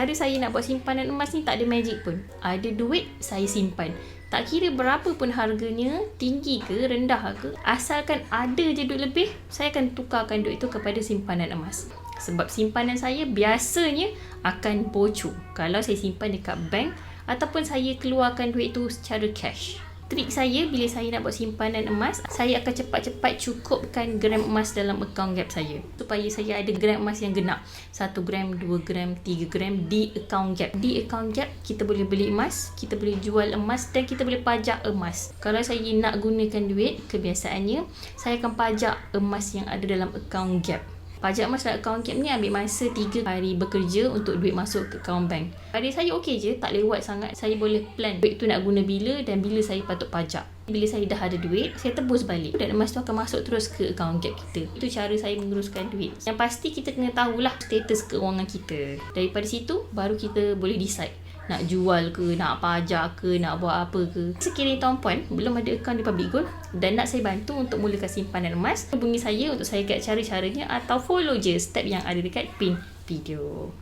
Cara saya nak buat simpanan emas ni tak ada magic pun. Ada duit, saya simpan. Tak kira berapa pun harganya, tinggi ke, rendah ke, asalkan ada je duit lebih, saya akan tukarkan duit tu kepada simpanan emas. Sebab simpanan saya biasanya akan bocor kalau saya simpan dekat bank ataupun saya keluarkan duit tu secara cash. Trik saya bila saya nak buat simpanan emas, saya akan cepat-cepat cukupkan gram emas dalam akaun Gap saya. Supaya saya ada gram emas yang genap. 1 gram, 2 gram, 3 gram di akaun Gap. Di akaun Gap, kita boleh beli emas, kita boleh jual emas dan kita boleh pajak emas. Kalau saya nak gunakan duit, kebiasaannya, saya akan pajak emas yang ada dalam akaun Gap. Pajak emas dalam akaun Gap ni ambil masa 3 hari bekerja untuk duit masuk ke akaun bank. Pada saya okey je, tak lewat sangat. Saya boleh plan duit tu nak guna bila dan bila saya patut pajak. Bila saya dah ada duit, saya tebus balik dan emas tu akan masuk terus ke akaun Gap kita. Itu cara saya menguruskan duit. Yang pasti kita kena tahulah status keuangan kita. Daripada situ, baru kita boleh decide nak jual ke, nak pajak ke, nak buat apa ke. Sekiranya tuan-puan belum ada akaun di Public Gold dan nak saya bantu untuk mulakan simpanan emas, hubungi saya untuk saya guide cara-caranya atau follow je step yang ada dekat pin video.